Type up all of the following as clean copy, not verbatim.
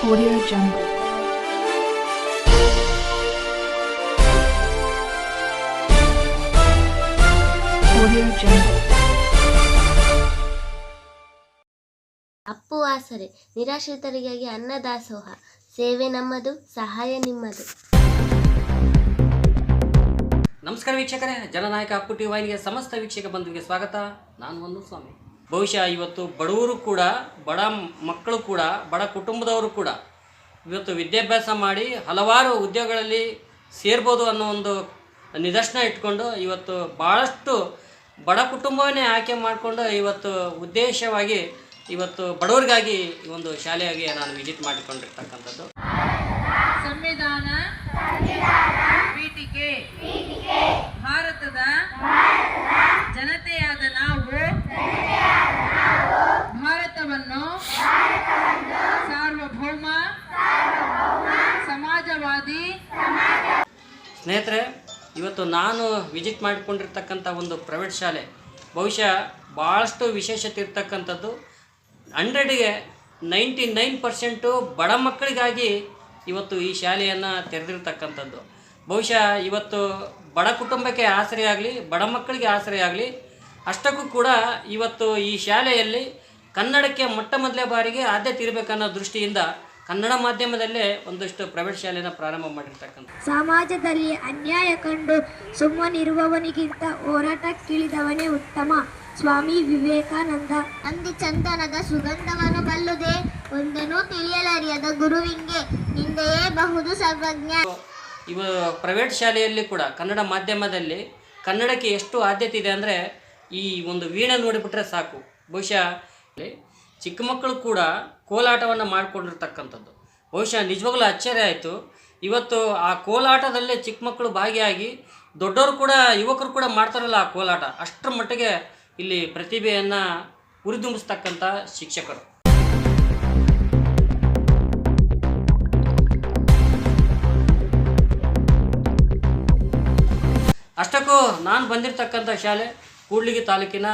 Audio Jungle. Audio Jungle. Appu ಆಸರೆ ನಿರಾಶ್ರಿತರಿಗಾಗಿ ಅನ್ನದಾಸೋಹ, ಸೇವೆ ನಮ್ಮದು, ಸಹಾಯ ನಿಮ್ಮದು. ನಮಸ್ಕಾರ ವೀಕ್ಷಕರೇ, ಜನನಾಯಕ ಅಪ್ಪು ಟಿ ವಾಹಿನಿಗೆ ಸಮಸ್ತ ವೀಕ್ಷಕ ಬಂಧುವಿಗೆ ಸ್ವಾಗತ. ನಾನು ಒಂದು ಸ್ವಾಮಿ. ಬಹುಶಃ ಇವತ್ತು ಬಡವರು ಕೂಡ, ಬಡ ಮಕ್ಕಳು ಕೂಡ, ಬಡ ಕುಟುಂಬದವರು ಕೂಡ ಇವತ್ತು ವಿದ್ಯಾಭ್ಯಾಸ ಮಾಡಿ ಹಲವಾರು ಉದ್ಯೋಗಗಳಲ್ಲಿ ಸೇರ್ಬೋದು ಅನ್ನೋ ಒಂದು ನಿದರ್ಶನ ಇಟ್ಕೊಂಡು ಇವತ್ತು ಭಾಳಷ್ಟು ಬಡ ಕುಟುಂಬವನ್ನೇ ಆಯ್ಕೆ ಮಾಡಿಕೊಂಡು ಇವತ್ತು ಉದ್ದೇಶವಾಗಿ ಇವತ್ತು ಬಡವರಿಗಾಗಿ ಒಂದು ಶಾಲೆಯಾಗಿ ನಾನು ವಿಸಿಟ್ ಮಾಡಿಕೊಂಡಿರ್ತಕ್ಕಂಥದ್ದು. ಸಂವಿಧಾನ ಪೀಠಿಕೆ ಭಾರತದ ಜನತೆಯಾದ ನಾವು ಭಾರತವನ್ನು ಸಾರ್ವಭೌಮ ಸಮಾಜವಾದಿ. ಸ್ನೇಹಿತರೆ, ಇವತ್ತು ನಾನು ವಿಸಿಟ್ ಮಾಡಿಕೊಂಡಿರ್ತಕ್ಕಂಥ ಒಂದು ಪ್ರೈವೇಟ್ ಶಾಲೆ ಬಹುಶಃ ಭಾಳಷ್ಟು ವಿಶೇಷತೆ ಇರ್ತಕ್ಕಂಥದ್ದು. 100ಗೆ 99% ಬಡ ಮಕ್ಕಳಿಗಾಗಿ ಇವತ್ತು ಈ ಶಾಲೆಯನ್ನು ತೆರೆದಿರ್ತಕ್ಕಂಥದ್ದು. ಬಹುಶಃ ಇವತ್ತು ಬಡ ಕುಟುಂಬಕ್ಕೆ ಆಸರೆ ಆಗಲಿ, ಬಡ ಮಕ್ಕಳಿಗೆ ಆಸರೆ ಆಗಲಿ, ಅಷ್ಟಕ್ಕೂ ಕೂಡ ಇವತ್ತು ಈ ಶಾಲೆಯಲ್ಲಿ ಕನ್ನಡಕ್ಕೆ ಮೊಟ್ಟ ಮೊದಲೇ ಬಾರಿಗೆ ಆದ್ಯತೆ ಇರಬೇಕನ್ನೋ ದೃಷ್ಟಿಯಿಂದ ಕನ್ನಡ ಮಾಧ್ಯಮದಲ್ಲೇ ಒಂದಷ್ಟು ಪ್ರೈವೇಟ್ ಶಾಲೆಯನ್ನು ಪ್ರಾರಂಭ ಮಾಡಿರ್ತಕ್ಕಂಥ. ಸಮಾಜದಲ್ಲಿ ಅನ್ಯಾಯ ಕಂಡು ಸುಮ್ಮನಿರುವವನಿಗಿಂತ ಹೋರಾಟಕ್ಕಿಳಿದವನೇ ಉತ್ತಮ. ಸ್ವಾಮಿ ವಿವೇಕಾನಂದ. ಅಂದಿ ಚಂದನದ ಸುಗಂಧವನ್ನು ಬಲ್ಲುದೆ, ಒಂದನ್ನು ತಿಳಿಯಲರಿಯದ ಗುರುವಿಂಗೆ ನಿಂದೆಯೇ ಬಹುದು ಸರ್ವಜ್ಞ. ಇವ ಪ್ರೈವೇಟ್ ಶಾಲೆಯಲ್ಲಿ ಕೂಡ ಕನ್ನಡ ಮಾಧ್ಯಮದಲ್ಲಿ ಕನ್ನಡಕ್ಕೆ ಎಷ್ಟು ಆದ್ಯತೆ ಇದೆ ಅಂದರೆ ಈ ಒಂದು ವೀಣೆ ನೋಡಿಬಿಟ್ರೆ ಸಾಕು. ಬಹುಶಃ ಚಿಕ್ಕ ಮಕ್ಕಳು ಕೂಡ ಕೋಲಾಟವನ್ನು ಮಾಡಿಕೊಂಡಿರ್ತಕ್ಕಂಥದ್ದು ಬಹುಶಃ ನಿಜವಾಗ್ಲೂ ಆಶ್ಚರ್ಯ ಆಯಿತು. ಇವತ್ತು ಆ ಕೋಲಾಟದಲ್ಲೇ ಚಿಕ್ಕ ಮಕ್ಕಳು ಭಾಗಿಯಾಗಿ ದೊಡ್ಡವರು ಕೂಡ, ಯುವಕರು ಕೂಡ ಮಾಡ್ತಾರಲ್ಲ ಆ ಕೋಲಾಟ, ಅಷ್ಟರ ಮಟ್ಟಿಗೆ ಇಲ್ಲಿ ಪ್ರತಿಭೆಯನ್ನು ಹುರಿದುಂಬಿಸ್ತಕ್ಕಂಥ ಶಿಕ್ಷಕರು. ಅಷ್ಟಕ್ಕೂ ನಾನು ಬಂದಿರತಕ್ಕಂಥ ಶಾಲೆ ಕೂಡ್ಲಿಗಿ ತಾಲೂಕಿನ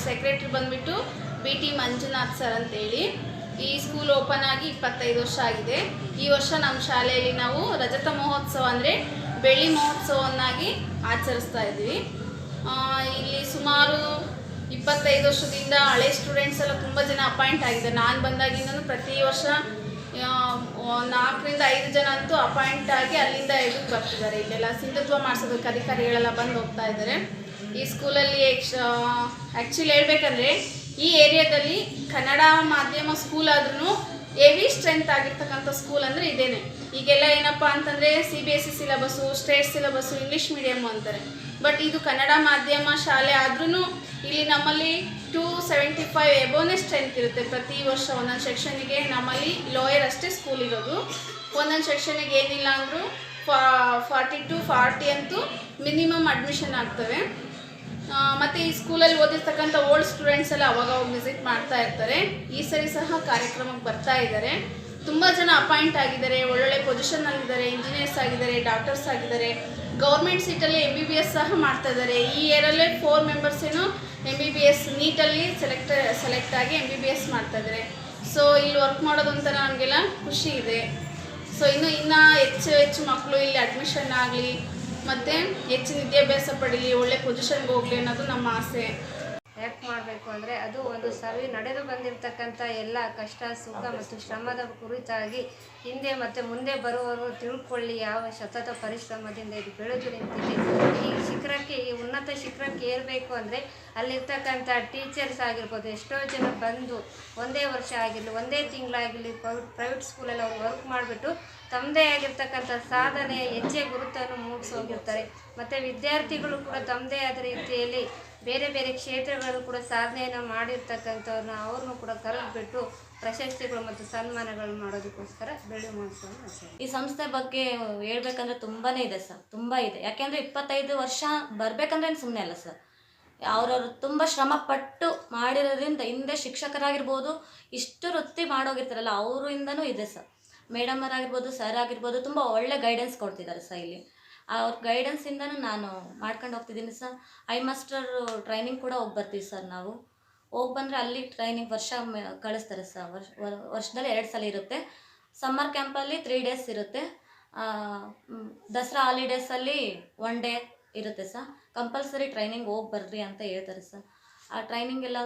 ಸೆಕ್ರೆಟರಿ ಬಂದ್ಬಿಟ್ಟು BT ಮಂಜುನಾಥ್ ಸರ್ ಅಂತೇಳಿ. ಈ ಸ್ಕೂಲ್ ಓಪನ್ ಆಗಿ 25 ವರ್ಷ ಆಗಿದೆ. ಈ ವರ್ಷ ನಮ್ಮ ಶಾಲೆಯಲ್ಲಿ ನಾವು ರಜತ ಮಹೋತ್ಸವ ಅಂದರೆ ಬೆಳ್ಳಿ ಮಹೋತ್ಸವವನ್ನಾಗಿ ಆಚರಿಸ್ತಾ ಇದ್ವಿ. ಇಲ್ಲಿ ಸುಮಾರು 25 ವರ್ಷದಿಂದ ಹಳೆ ಸ್ಟೂಡೆಂಟ್ಸ್ ಎಲ್ಲ ತುಂಬ ಜನ ಅಪಾಯಿಂಟ್ ಆಗಿದ್ದಾರೆ. ನಾನು ಬಂದಾಗಿಂದನೂ ಪ್ರತಿ ವರ್ಷ 4 ರಿಂದ 5 ಜನ ಅಂತೂ ಅಪಾಯಿಂಟ್ ಆಗಿ ಅಲ್ಲಿಂದ ಇದಕ್ಕೆ ಬರ್ತಿದ್ದಾರೆ. ಇಲ್ಲೆಲ್ಲ ಸಿಂಧುತ್ವ ಮಾಡಿಸೋದಕ್ಕೆ ಅಧಿಕಾರಿಗಳೆಲ್ಲ ಬಂದು ಹೋಗ್ತಾ ಇದ್ದಾರೆ. ಈ ಸ್ಕೂಲಲ್ಲಿ ಆ್ಯಕ್ಚುಲಿ ಹೇಳ್ಬೇಕಂದ್ರೆ ಈ ಏರಿಯಾದಲ್ಲಿ ಕನ್ನಡ ಮಾಧ್ಯಮ ಸ್ಕೂಲ್ ಆದ್ರೂ ಹೆವಿ ಸ್ಟ್ರೆಂತ್ ಆಗಿರ್ತಕ್ಕಂಥ ಸ್ಕೂಲ್ ಅಂದರೆ ಇದೇನೆ. ಈಗೆಲ್ಲ ಏನಪ್ಪ ಅಂತಂದರೆ CBSE syllabus, state syllabus, English medium ಅಂತಾರೆ. ಬಟ್ ಇದು ಕನ್ನಡ ಮಾಧ್ಯಮ ಶಾಲೆ ಆದ್ರೂ ಇಲ್ಲಿ ನಮ್ಮಲ್ಲಿ 275 ಎಬೋನೇ ಸ್ಟ್ರೆಂತ್ ಇರುತ್ತೆ ಪ್ರತಿ ವರ್ಷ. ಒಂದೊಂದು ಸೆಕ್ಷನಿಗೆ ನಮ್ಮಲ್ಲಿ ಲೋಯರ್ ಅಷ್ಟೇ ಸ್ಕೂಲ್ ಇರೋದು. ಒಂದೊಂದು ಸೆಕ್ಷನಿಗೆ ಏನಿಲ್ಲ ಅಂದರೂ 40 to 40 ಅಂತೂ ಮಿನಿಮಮ್ ಅಡ್ಮಿಷನ್ ಆಗ್ತವೆ. ಮತ್ತು ಈ ಸ್ಕೂಲಲ್ಲಿ ಓದಿರ್ತಕ್ಕಂಥ ಓಲ್ಡ್ ಸ್ಟೂಡೆಂಟ್ಸ್ ಎಲ್ಲ ಅವಾಗ ವಿಸಿಟ್ ಮಾಡ್ತಾ ಇರ್ತಾರೆ. ಈ ಸರಿ ಸಹ ಕಾರ್ಯಕ್ರಮಕ್ಕೆ ಬರ್ತಾ ಇದ್ದಾರೆ. ತುಂಬ ಜನ ಅಪಾಯಿಂಟ್ ಆಗಿದ್ದಾರೆ, ಒಳ್ಳೊಳ್ಳೆ ಪೊಸಿಷನ್ನಲ್ಲಿದ್ದಾರೆ, ಇಂಜಿನಿಯರ್ಸ್ ಆಗಿದ್ದಾರೆ, ಡಾಕ್ಟರ್ಸ್ ಆಗಿದ್ದಾರೆ. ಗೌರ್ಮೆಂಟ್ ಸೀಟಲ್ಲಿ MBBS ಸಹ ಮಾಡ್ತಾ ಇದ್ದಾರೆ. ಈ ಇಯರಲ್ಲೇ 4 ಮೆಂಬರ್ಸ್ ಏನು MBBS ನೀಟಲ್ಲಿ ಸೆಲೆಕ್ಟ್ ಆಗಿ MBBS ಮಾಡ್ತಾ ಇದ್ದಾರೆ. ಸೊ ಇಲ್ಲಿ ವರ್ಕ್ ಮಾಡೋದು ಅಂತ ನಮಗೆಲ್ಲ ಖುಷಿ ಇದೆ. ಸೊ ಇನ್ನೂ ಹೆಚ್ಚು ಮಕ್ಕಳು ಇಲ್ಲಿ ಅಡ್ಮಿಷನ್ ಆಗಲಿ ಮತ್ತು ಹೆಚ್ಚಿನ ವಿದ್ಯಾಭ್ಯಾಸ ಪಡೀಲಿ, ಒಳ್ಳೆ ಪೊಸಿಷನ್ಗೆ ಹೋಗಲಿ ಅನ್ನೋದು ನಮ್ಮ ಆಸೆ. ಹೆಲ್ಪ್ ಮಾಡಬೇಕು ಅಂದರೆ ಅದು ಒಂದು ನಡೆದು ಬಂದಿರತಕ್ಕಂಥ ಎಲ್ಲ ಕಷ್ಟ ಸುಖ ಮತ್ತು ಶ್ರಮದ ಕುರಿತಾಗಿ ಹಿಂದೆ ಮತ್ತು ಮುಂದೆ ಬರುವವರು ತಿಳ್ಕೊಳ್ಳಿ ಯಾವ ಸತತ ಪರಿಶ್ರಮದಿಂದ ಇದು ಬೆಳೆದು ನಿಂತಿದೆ. ಈ ಶಿಖರಕ್ಕೆ, ಈ ಉನ್ನತ ಶಿಖರಕ್ಕೆ ಏರಬೇಕು ಅಂದರೆ ಅಲ್ಲಿರ್ತಕ್ಕಂಥ ಟೀಚರ್ಸ್ ಆಗಿರ್ಬೋದು, ಎಷ್ಟೋ ಜನ ಬಂದು ಒಂದೇ ವರ್ಷ ಆಗಿರಲಿ, ಒಂದೇ ತಿಂಗಳಾಗಿರಲಿ ಪ್ರೈವೇಟ್ ಸ್ಕೂಲಲ್ಲಿ ಅವ್ರು ವರ್ಕ್ ಮಾಡಿಬಿಟ್ಟು ತಮ್ಮದೇ ಆಗಿರ್ತಕ್ಕಂಥ ಸಾಧನೆಯ ಹೆಜ್ಜೆ ಗುರುತನ್ನು ಮೂಡಿಸೋಗಿರ್ತಾರೆ. ಮತ್ತು ವಿದ್ಯಾರ್ಥಿಗಳು ಕೂಡ ತಮ್ಮದೇ ಆದ ರೀತಿಯಲ್ಲಿ ಬೇರೆ ಬೇರೆ ಕ್ಷೇತ್ರಗಳಲ್ಲೂ ಕೂಡ ಸಾಧನೆಯನ್ನು ಮಾಡಿರ್ತಕ್ಕಂಥವ್ರನ್ನ ಅವ್ರನ್ನೂ ಕೂಡ ಕರೆದುಬಿಟ್ಟು ಪ್ರಶಸ್ತಿಗಳು ಮತ್ತು ಸನ್ಮಾನಗಳು ಮಾಡೋದಕ್ಕೋಸ್ಕರ ಬೆಳ್ಳಿ ಮಹೋತ್ಸವ. ಈ ಸಂಸ್ಥೆ ಬಗ್ಗೆ ಹೇಳ್ಬೇಕಂದ್ರೆ ತುಂಬಾ ಇದೆ ಸರ್, ತುಂಬ ಇದೆ. ಯಾಕೆಂದರೆ 25 ವರ್ಷ ಬರಬೇಕಂದ್ರೆ ಸುಮ್ಮನೆ ಅಲ್ಲ ಸರ್, ಅವ್ರವ್ರು ತುಂಬ ಶ್ರಮಪಟ್ಟು ಮಾಡಿರೋದ್ರಿಂದ ಹಿಂದೆ ಶಿಕ್ಷಕರಾಗಿರ್ಬೋದು, ಇಷ್ಟು ವೃತ್ತಿ ಮಾಡೋಗಿರ್ತಾರಲ್ಲ ಅವರಿಂದನೂ ಇದೆ ಸರ್. ಮೇಡಮರಾಗಿರ್ಬೋದು, ಸರ್ ಆಗಿರ್ಬೋದು, ತುಂಬ ಒಳ್ಳೆ ಗೈಡೆನ್ಸ್ ಕೊಡ್ತಿದ್ದಾರೆ ಸರ್. ಇಲ್ಲಿ ಅವ್ರ ಗೈಡೆನ್ಸಿಂದನೂ ನಾನು ಮಾಡ್ಕೊಂಡು ಹೋಗ್ತಿದ್ದೀನಿ ಸರ್. ಐ ಮಾಸ್ಟರ್ ಟ್ರೈನಿಂಗ್ ಕೂಡ ಹೋಗಿ ಬರ್ತೀವಿ ಸರ್. ನಾವು ಹೋಗಿ ಬಂದರೆ ಅಲ್ಲಿ ಟ್ರೈನಿಂಗ್ ಕಳಿಸ್ತಾರೆ ಸರ್. ವರ್ಷದಲ್ಲಿ 2 ಸಲ ಇರುತ್ತೆ. ಸಮ್ಮರ್ ಕ್ಯಾಂಪಲ್ಲಿ 3 ಡೇಸ್ ಇರುತ್ತೆ. ದಸರಾ ಹಾಲಿಡೇಸಲ್ಲಿ 1 ಡೇ ಇರುತ್ತೆ ಸರ್. ಕಂಪಲ್ಸರಿ ಟ್ರೈನಿಂಗ್ ಹೋಗಿ ಬರ್ರಿ ಅಂತ ಹೇಳ್ತಾರೆ ಸರ್. ಆ ಟ್ರೈನಿಂಗ್ ಎಲ್ಲ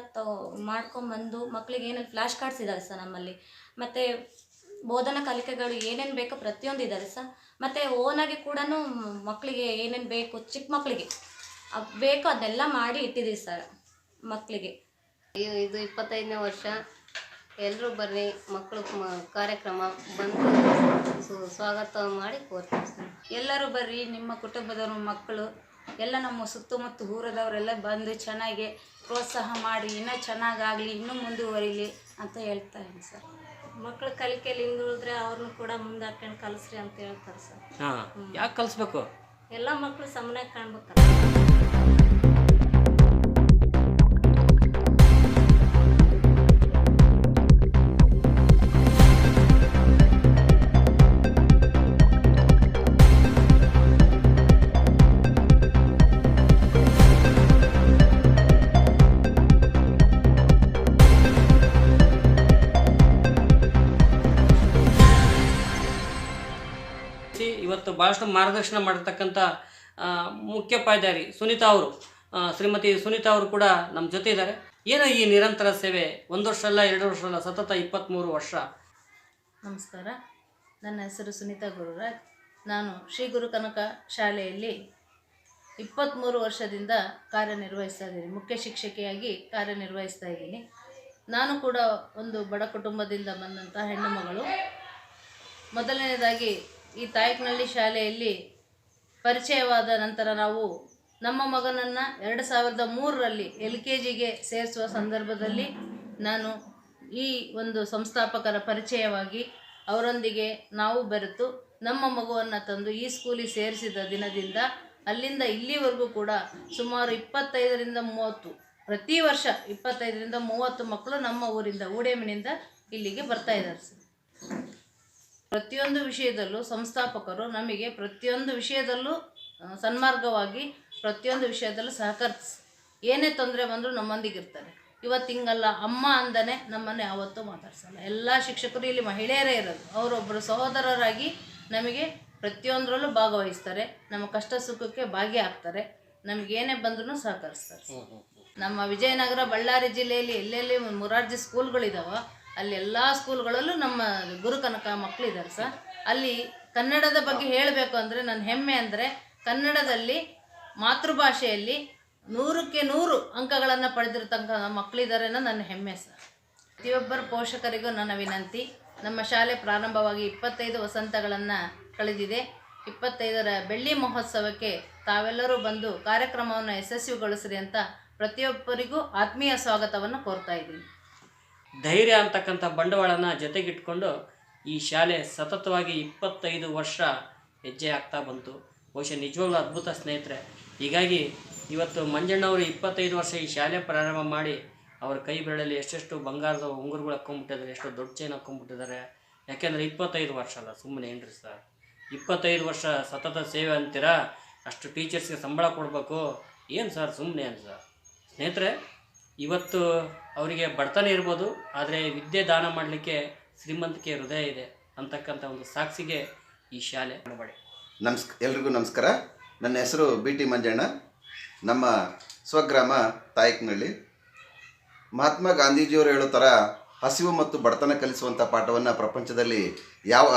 ಮಾಡ್ಕೊಂಬಂದು ಮಕ್ಕಳಿಗೆ ಏನೇನು ಫ್ಲ್ಯಾಶ್ ಕಾರ್ಡ್ಸ್ ಇದ್ದಾವೆ ಸರ್ ನಮ್ಮಲ್ಲಿ. ಮತ್ತು ಬೋಧನಾ ಕಲಿಕೆಗಳು ಏನೇನು ಬೇಕೋ ಪ್ರತಿಯೊಂದು ಇದ್ದಾವೆ ಸರ್. ಮತ್ತು ಓನಾಗಿ ಕೂಡ ಮಕ್ಕಳಿಗೆ ಏನೇನು ಬೇಕು, ಚಿಕ್ಕ ಮಕ್ಕಳಿಗೆ ಬೇಕು ಅದನ್ನೆಲ್ಲ ಮಾಡಿ ಇಟ್ಟಿದ್ದೀವಿ ಸರ್ ಮಕ್ಕಳಿಗೆ. ಇದು 25ನೇ ವರ್ಷ. ಎಲ್ಲರೂ ಬರ್ರಿ, ಮಕ್ಕಳು ಕಾರ್ಯಕ್ರಮ ಬಂದು ಸ್ವಾಗತ ಮಾಡಿ ಕೋರ್ತೀವಿ ಸರ್. ಎಲ್ಲರೂ ಬರ್ರಿ, ನಿಮ್ಮ ಕುಟುಂಬದವರು, ಮಕ್ಕಳು ಎಲ್ಲ ನಮ್ಮ ಸುತ್ತಮುತ್ತ ಊರದವರೆಲ್ಲ ಬಂದು ಚೆನ್ನಾಗಿ ಪ್ರೋತ್ಸಾಹ ಮಾಡಿ ಇನ್ನೂ ಚೆನ್ನಾಗಾಗಲಿ, ಇನ್ನೂ ಮುಂದುವರಿಲಿ ಅಂತ ಹೇಳ್ತಾ ಇದ್ದೀನಿ ಸರ್. ಮಕ್ಕಳ ಕಲಿಕೆಯಲ್ಲಿ ಹಿಂದುಳಿದ್ರೆ ಅವ್ರನ್ನೂ ಕೂಡ ಮುಂದೆ ಹಾಕೊಂಡು ಕಲಿಸ್ರಿ ಅಂತ ಹೇಳ್ತಾರೆ ಸರ್. ಯಾಕೆ ಕಲಿಸ್ಬೇಕು? ಎಲ್ಲ ಮಕ್ಕಳು ಸಮನಾಗಿ ಕಾಣ್ಬೇಕಲ್ಲ. ಇವತ್ತು ಭಾಳಷ್ಟು ಮಾರ್ಗದರ್ಶನ ಮಾಡಿರ್ತಕ್ಕಂಥ ಮುಖ್ಯೋಪಾಧ್ಯಾಯರಿ ಸುನೀತಾ ಅವರು, ಶ್ರೀಮತಿ ಸುನೀತಾ ಅವರು ಕೂಡ ನಮ್ಮ ಜೊತೆ ಇದ್ದಾರೆ. ಏನು ಈ ನಿರಂತರ ಸೇವೆ, 1 ವರ್ಷ ಅಲ್ಲ, 2 ವರ್ಷ ಅಲ್ಲ, ಸತತ 23 ವರ್ಷ. ನಮಸ್ಕಾರ, ನನ್ನ ಹೆಸರು ಸುನೀತಾ ಗುರುರಾಜ್. ನಾನು ಶ್ರೀ ಗುರು ಕನಕ ಶಾಲೆಯಲ್ಲಿ 23 ವರ್ಷದಿಂದ ಕಾರ್ಯನಿರ್ವಹಿಸ್ತಾ ಇದ್ದೀನಿ. ಮುಖ್ಯ ಶಿಕ್ಷಕಿಯಾಗಿ ಕಾರ್ಯನಿರ್ವಹಿಸ್ತಾ ಇದ್ದೀನಿ. ನಾನು ಕೂಡ ಒಂದು ಬಡ ಕುಟುಂಬದಿಂದ ಬಂದಂಥ ಹೆಣ್ಣು ಮಗಳು. ಮೊದಲನೇದಾಗಿ ಈ ತಾಯಕನಹಳ್ಳಿ ಶಾಲೆಯಲ್ಲಿ ಪರಿಚಯವಾದ ನಂತರ ನಾವು ನಮ್ಮ ಮಗನನ್ನು 2003ರಲ್ಲಿ LKGಗೆ ಸೇರಿಸುವ ಸಂದರ್ಭದಲ್ಲಿ ನಾನು ಈ ಒಂದು ಸಂಸ್ಥಾಪಕರ ಪರಿಚಯವಾಗಿ ಅವರೊಂದಿಗೆ ನಾವು ಬೆರೆತು ನಮ್ಮ ಮಗುವನ್ನು ತಂದು ಈ ಸ್ಕೂಲಿಗೆ ಸೇರಿಸಿದ ದಿನದಿಂದ ಅಲ್ಲಿಂದ ಇಲ್ಲಿವರೆಗೂ ಕೂಡ ಸುಮಾರು 25ರಿಂದ 30 ಪ್ರತಿ ವರ್ಷ 25ರಿಂದ 30 ಮಕ್ಕಳು ನಮ್ಮ ಊರಿಂದ ಊಡೇಮಿನಿಂದ ಇಲ್ಲಿಗೆ ಬರ್ತಾ ಇದ್ದಾರೆ ಸರ್. ಪ್ರತಿಯೊಂದು ವಿಷಯದಲ್ಲೂ ಸಂಸ್ಥಾಪಕರು ನಮಗೆ ಪ್ರತಿಯೊಂದು ವಿಷಯದಲ್ಲೂ ಸನ್ಮಾರ್ಗವಾಗಿ ಪ್ರತಿಯೊಂದು ವಿಷಯದಲ್ಲೂ ಸಹಕರಿಸಿ ಏನೇ ತೊಂದರೆ ಬಂದರೂ ನಮ್ಮೊಂದಿಗಿರ್ತಾರೆ. ಇವತ್ತು ಹಿಂಗಲ್ಲ, ಅಮ್ಮ ಅಂದನೆ ನಮ್ಮನ್ನು ಯಾವತ್ತೂ ಮಾತಾಡ್ಸಲ್ಲ. ಎಲ್ಲ ಶಿಕ್ಷಕರು ಇಲ್ಲಿ ಮಹಿಳೆಯರೇ ಇರೋದು. ಅವರೊಬ್ಬರು ಸಹೋದರರಾಗಿ ನಮಗೆ ಪ್ರತಿಯೊಂದರಲ್ಲೂ ಭಾಗವಹಿಸ್ತಾರೆ. ನಮ್ಮ ಕಷ್ಟ ಸುಖಕ್ಕೆ ಭಾಗಿಯಾಗ್ತಾರೆ. ನಮಗೇನೇ ಬಂದ್ರೂ ಸಹಕರಿಸ್ತಾರೆ. ನಮ್ಮ ವಿಜಯನಗರ ಬಳ್ಳಾರಿ ಜಿಲ್ಲೆಯಲ್ಲಿ ಎಲ್ಲೆಲ್ಲಿ ಮೊರಾರ್ಜಿ ಸ್ಕೂಲ್ಗಳಿದ್ದಾವೆ ಅಲ್ಲಿ ಎಲ್ಲ ಸ್ಕೂಲ್ಗಳಲ್ಲೂ ನಮ್ಮ ಗುರುಕನಕ ಮಕ್ಕಳಿದ್ದಾರೆ ಸರ್. ಅಲ್ಲಿ ಕನ್ನಡದ ಬಗ್ಗೆ ಹೇಳಬೇಕು ಅಂದರೆ ನನ್ನ ಹೆಮ್ಮೆ ಅಂದರೆ ಕನ್ನಡದಲ್ಲಿ ಮಾತೃಭಾಷೆಯಲ್ಲಿ 100ಕ್ಕೆ 100 ಅಂಕಗಳನ್ನು ಪಡೆದಿರ್ತಕ್ಕ ಮಕ್ಕಳಿದ್ದಾರೆ ಅನ್ನೋ ನನ್ನ ಹೆಮ್ಮೆ ಸರ್. ಪ್ರತಿಯೊಬ್ಬರ ಪೋಷಕರಿಗೂ ನನ್ನ ವಿನಂತಿ, ನಮ್ಮ ಶಾಲೆ ಪ್ರಾರಂಭವಾಗಿ 25 ವಸಂತಗಳನ್ನು ಕಳೆದಿದೆ. 25ರ ಬೆಳ್ಳಿ ಮಹೋತ್ಸವಕ್ಕೆ ತಾವೆಲ್ಲರೂ ಬಂದು ಕಾರ್ಯಕ್ರಮವನ್ನು ಯಶಸ್ವಿಗೊಳಿಸ್ರಿ ಅಂತ ಪ್ರತಿಯೊಬ್ಬರಿಗೂ ಆತ್ಮೀಯ ಸ್ವಾಗತವನ್ನು ಕೋರ್ತಾ ಇದ್ದೀನಿ. ಧೈರ್ಯ ಅಂತಕ್ಕಂಥ ಬಂಡವಾಳನ ಜೊತೆಗಿಟ್ಕೊಂಡು ಈ ಶಾಲೆ ಸತತವಾಗಿ 25 ವರ್ಷ ಹೆಜ್ಜೆ ಆಗ್ತಾ ಬಂತು. ಬಹುಶಃ ನಿಜವಾಗ್ಲೂ ಅದ್ಭುತ ಸ್ನೇಹಿತರೆ. ಹೀಗಾಗಿ ಇವತ್ತು ಮಂಜಣ್ಣವರು 25 ವರ್ಷ ಈ ಶಾಲೆ ಪ್ರಾರಂಭ ಮಾಡಿ ಅವ್ರ ಕೈ ಬೆರಳಲ್ಲಿ ಎಷ್ಟೆಷ್ಟು ಬಂಗಾರದ ಉಂಗುರಗಳು ಹಾಕ್ಕೊಂಡ್ಬಿಟ್ಟಿದ್ದಾರೆ, ಎಷ್ಟೋ ದೊಡ್ಡ ಚೈನ್ ಹಾಕ್ಕೊಂಡ್ಬಿಟ್ಟಿದ್ದಾರೆ. ಯಾಕೆಂದರೆ 25 ವರ್ಷ ಅಲ್ಲ, ಸುಮ್ಮನೆ ಏನ್ರಿ ಸರ್, 25 ವರ್ಷ ಸತತ ಸೇವೆ ಅಂತೀರಾ, ಅಷ್ಟು ಟೀಚರ್ಸ್ಗೆ ಸಂಬಳ ಕೊಡಬೇಕು, ಏನು ಸರ್ ಸುಮ್ಮನೆ ಏನು ಸರ್? ಸ್ನೇಹಿತರೆ, ಇವತ್ತು ಅವರಿಗೆ ಬಡತನ ಇರ್ಬೋದು, ಆದರೆ ವಿದ್ಯೆ ದಾನ ಮಾಡಲಿಕ್ಕೆ ಶ್ರೀಮಂತಿಕೆ ಹೃದಯ ಇದೆ ಅಂತಕ್ಕಂಥ ಒಂದು ಸಾಕ್ಷಿಗೆ ಈ ಶಾಲೆ ಮಾಡಬೇಡಿ. ಎಲ್ರಿಗೂ ನಮಸ್ಕಾರ. ನನ್ನ ಹೆಸರು BT ಮಂಜಣ್ಣ. ನಮ್ಮ ಸ್ವಗ್ರಾಮ ತಾಯಕನಹಳ್ಳಿ. ಮಹಾತ್ಮ ಗಾಂಧೀಜಿಯವರು ಹೇಳೋ ಥರ ಹಸಿವು ಮತ್ತು ಬಡತನ ಕಲಿಸುವಂಥ ಪಾಠವನ್ನು ಪ್ರಪಂಚದಲ್ಲಿ ಯಾವ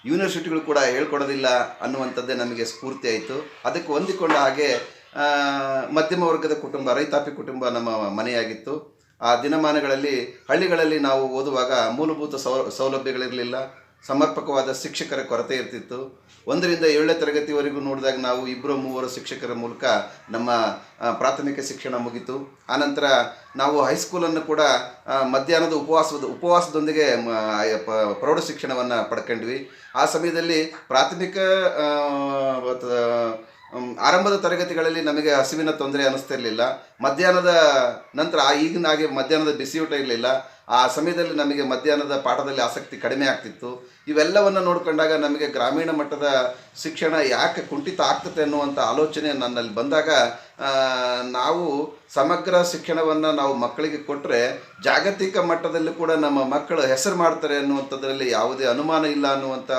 ಯೂನಿವರ್ಸಿಟಿಗಳು ಕೂಡ ಹೇಳ್ಕೊಡೋದಿಲ್ಲ ಅನ್ನುವಂಥದ್ದೇ ನಮಗೆ ಸ್ಫೂರ್ತಿ ಆಯಿತು. ಅದಕ್ಕೆ ಹೊಂದಿಕೊಂಡ ಹಾಗೆ ಮಧ್ಯಮ ವರ್ಗದ ಕುಟುಂಬ, ರೈತಾಪಿ ಕುಟುಂಬ ನಮ್ಮ ಮನೆಯಾಗಿತ್ತು. ಆ ದಿನಮಾನಗಳಲ್ಲಿ ಹಳ್ಳಿಗಳಲ್ಲಿ ನಾವು ಓದುವಾಗ ಮೂಲಭೂತ ಸೌಲಭ್ಯಗಳಿರಲಿಲ್ಲ, ಸಮರ್ಪಕವಾದ ಶಿಕ್ಷಕರ ಕೊರತೆ ಇರ್ತಿತ್ತು. 1ರಿಂದ 7ನೇ ತರಗತಿವರೆಗೂ ನೋಡಿದಾಗ ನಾವು 2-3 ಶಿಕ್ಷಕರ ಮೂಲಕ ನಮ್ಮ ಪ್ರಾಥಮಿಕ ಶಿಕ್ಷಣ ಮುಗಿತು. ಆನಂತರ ನಾವು ಹೈಸ್ಕೂಲನ್ನು ಕೂಡ ಮಧ್ಯಾಹ್ನದ ಉಪವಾಸದೊಂದಿಗೆ ಪ್ರೌಢ ಶಿಕ್ಷಣವನ್ನು ಪಡ್ಕೊಂಡ್ವಿ. ಆ ಸಮಯದಲ್ಲಿ ಪ್ರಾಥಮಿಕ ಆರಂಭದ ತರಗತಿಗಳಲ್ಲಿ ನಮಗೆ ಹಸಿವಿನ ತೊಂದರೆ ಅನ್ನಿಸ್ತಿರಲಿಲ್ಲ. ಮಧ್ಯಾಹ್ನದ ನಂತರ ಈಗಿನ ಹಾಗೆ ಮಧ್ಯಾಹ್ನದ ಬಿಸಿಯೂಟ ಇರಲಿಲ್ಲ. ಆ ಸಮಯದಲ್ಲಿ ನಮಗೆ ಮಧ್ಯಾಹ್ನದ ಪಾಠದಲ್ಲಿ ಆಸಕ್ತಿ ಕಡಿಮೆ ಆಗ್ತಿತ್ತು. ಇವೆಲ್ಲವನ್ನು ನೋಡಿಕೊಂಡಾಗ ನಮಗೆ ಗ್ರಾಮೀಣ ಮಟ್ಟದ ಶಿಕ್ಷಣ ಯಾಕೆ ಕುಂಠಿತ ಆಗ್ತದೆ ಅನ್ನುವಂಥ ಆಲೋಚನೆ ನನ್ನಲ್ಲಿ ಬಂದಾಗ ನಾವು ಸಮಗ್ರ ಶಿಕ್ಷಣವನ್ನು ನಾವು ಮಕ್ಕಳಿಗೆ ಕೊಟ್ಟರೆ ಜಾಗತಿಕ ಮಟ್ಟದಲ್ಲಿ ಕೂಡ ನಮ್ಮ ಮಕ್ಕಳು ಹೆಸರು ಮಾಡ್ತಾರೆ ಅನ್ನುವಂಥದ್ರಲ್ಲಿ ಯಾವುದೇ ಅನುಮಾನ ಇಲ್ಲ ಅನ್ನುವಂಥ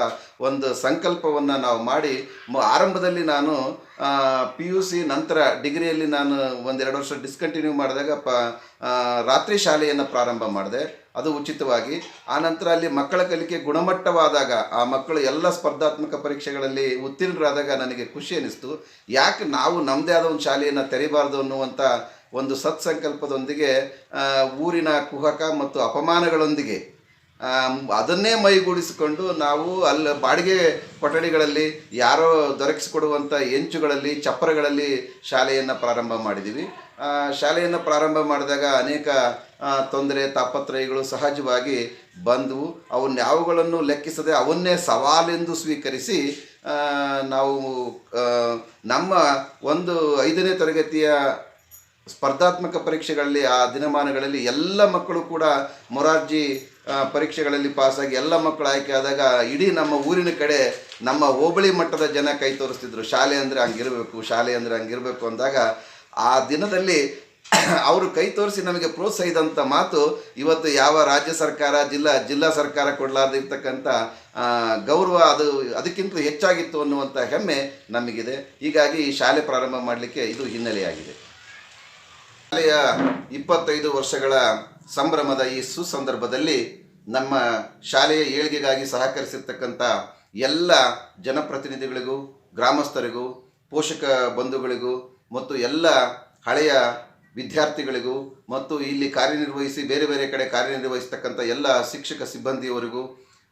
ಒಂದು ಸಂಕಲ್ಪವನ್ನು ನಾವು ಮಾಡಿ ಆರಂಭದಲ್ಲಿ ನಾನು PUC ನಂತರ ಡಿಗ್ರಿಯಲ್ಲಿ ನಾನು 1-2 ವರ್ಷ ಡಿಸ್ಕಂಟಿನ್ಯೂ ಮಾಡಿದಾಗ ರಾತ್ರಿ ಶಾಲೆಯನ್ನು ಪ್ರಾರಂಭ ಮಾಡಿದೆ, ಅದು ಉಚಿತವಾಗಿ. ಆನಂತರ ಅಲ್ಲಿ ಮಕ್ಕಳ ಕಲಿಕೆ ಗುಣಮಟ್ಟವಾದಾಗ ಆ ಮಕ್ಕಳು ಎಲ್ಲ ಸ್ಪರ್ಧಾತ್ಮಕ ಪರೀಕ್ಷೆಗಳಲ್ಲಿ ಉತ್ತೀರ್ಣರಾದಾಗ ನನಗೆ ಖುಷಿ ಅನ್ನಿಸ್ತು. ಯಾಕೆ ನಾವು ನಮ್ಮದೇ ಆದ ಒಂದು ಶಾಲೆಯನ್ನು ತೆರಿಬಾರ್ದು ಅನ್ನುವಂಥ ಒಂದು ಸತ್ಸಂಕಲ್ಪದೊಂದಿಗೆ ಊರಿನ ಕುಹಕ ಮತ್ತು ಅಪಮಾನಗಳೊಂದಿಗೆ ಅದನ್ನೇ ಮೈಗೂಡಿಸಿಕೊಂಡು ನಾವು ಅಲ್ಲಿ ಬಾಡಿಗೆ ಕೊಠಡಿಗಳಲ್ಲಿ ಯಾರೋ ದೊರಕಿಸಿಕೊಡುವಂಥ ಹೆಂಚುಗಳಲ್ಲಿ ಚಪ್ಪರಗಳಲ್ಲಿ ಶಾಲೆಯನ್ನು ಪ್ರಾರಂಭ ಮಾಡಿದ್ದೀವಿ. ಶಾಲೆಯನ್ನು ಪ್ರಾರಂಭ ಮಾಡಿದಾಗ ಅನೇಕ ತೊಂದರೆ ತಾಪತ್ರಯಗಳು ಸಹಜವಾಗಿ ಬಂದವು. ಅವನ್ಯಾವುಗಳನ್ನು ಲೆಕ್ಕಿಸದೆ ಅವನ್ನೇ ಸವಾಲೆಂದು ಸ್ವೀಕರಿಸಿ ನಾವು ನಮ್ಮ 5ನೇ ತರಗತಿಯ ಸ್ಪರ್ಧಾತ್ಮಕ ಪರೀಕ್ಷೆಗಳಲ್ಲಿ ಆ ದಿನಮಾನಗಳಲ್ಲಿ ಎಲ್ಲ ಮಕ್ಕಳು ಕೂಡ ಮೊರಾರ್ಜಿ ಪರೀಕ್ಷೆಗಳಲ್ಲಿ ಪಾಸಾಗಿ ಎಲ್ಲ ಮಕ್ಕಳು ಆಯ್ಕೆ ಆದಾಗ ಇಡೀ ನಮ್ಮ ಊರಿನ ಕಡೆ ನಮ್ಮ ಹೋಬಳಿ ಮಟ್ಟದ ಜನ ಕೈ ತೋರಿಸ್ತಿದ್ರು. ಶಾಲೆ ಅಂದರೆ ಹಂಗಿರಬೇಕು, ಶಾಲೆ ಅಂದರೆ ಹಂಗಿರಬೇಕು ಅಂದಾಗ ಆ ದಿನದಲ್ಲಿ ಅವರು ಕೈ ತೋರಿಸಿ ನಮಗೆ ಪ್ರೋತ್ಸಾಹಿಸಿದಂಥ ಮಾತು ಇವತ್ತು ಯಾವ ರಾಜ್ಯ ಸರ್ಕಾರ ಜಿಲ್ಲಾ ಸರ್ಕಾರ ಕೊಡಲಾರ್ದಿರ್ತಕ್ಕಂಥ ಗೌರವ ಅದಕ್ಕಿಂತ ಹೆಚ್ಚಾಗಿತ್ತು ಅನ್ನುವಂಥ ಹೆಮ್ಮೆ ನಮಗಿದೆ. ಹೀಗಾಗಿ ಈ ಶಾಲೆ ಪ್ರಾರಂಭ ಮಾಡಲಿಕ್ಕೆ ಇದು ಹಿನ್ನೆಲೆಯಾಗಿದೆ. ಶಾಲೆಯ 25 ವರ್ಷಗಳ ಸಂಭ್ರಮದ ಈ ಸುಸಂದರ್ಭದಲ್ಲಿ ನಮ್ಮ ಶಾಲೆಯ ಏಳಿಗೆಗಾಗಿ ಸಹಕರಿಸಿರ್ತಕ್ಕಂಥ ಎಲ್ಲ ಜನಪ್ರತಿನಿಧಿಗಳಿಗೂ, ಗ್ರಾಮಸ್ಥರಿಗೂ, ಪೋಷಕ ಬಂಧುಗಳಿಗೂ ಮತ್ತು ಎಲ್ಲ ಹಳೆಯ ವಿದ್ಯಾರ್ಥಿಗಳಿಗೂ ಮತ್ತು ಇಲ್ಲಿ ಕಾರ್ಯನಿರ್ವಹಿಸಿ ಬೇರೆ ಬೇರೆ ಕಡೆ ಕಾರ್ಯನಿರ್ವಹಿಸ್ತಕ್ಕಂಥ ಎಲ್ಲ ಶಿಕ್ಷಕ ಸಿಬ್ಬಂದಿಯವರಿಗೂ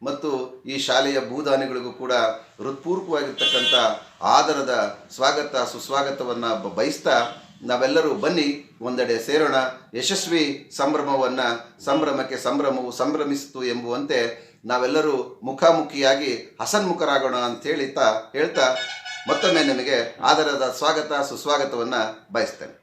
ಮತ್ತು ಈ ಶಾಲೆಯ ಭೂದಾನಿಗಳಿಗೂ ಕೂಡ ಹೃತ್ಪೂರ್ವಕವಾಗಿರ್ತಕ್ಕಂಥ ಆದರದ ಸ್ವಾಗತ ಸುಸ್ವಾಗತವನ್ನು ಬಯಸ್ತಾ ನಾವೆಲ್ಲರೂ ಬನ್ನಿ ಒಂದೆಡೆ ಸೇರೋಣ. ಯಶಸ್ವಿ ಸಂಭ್ರಮಕ್ಕೆ ಸಂಭ್ರಮವು ಸಂಭ್ರಮಿಸಿತು ಎಂಬುವಂತೆ ನಾವೆಲ್ಲರೂ ಮುಖಾಮುಖಿಯಾಗಿ ಹಸನ್ಮುಖರಾಗೋಣ ಅಂತ ಹೇಳ್ತಾ ಮತ್ತೊಮ್ಮೆ ನಿಮಗೆ ಆದರದ ಸ್ವಾಗತ ಸುಸ್ವಾಗತವನ್ನು ಬಯಸ್ತೇನೆ.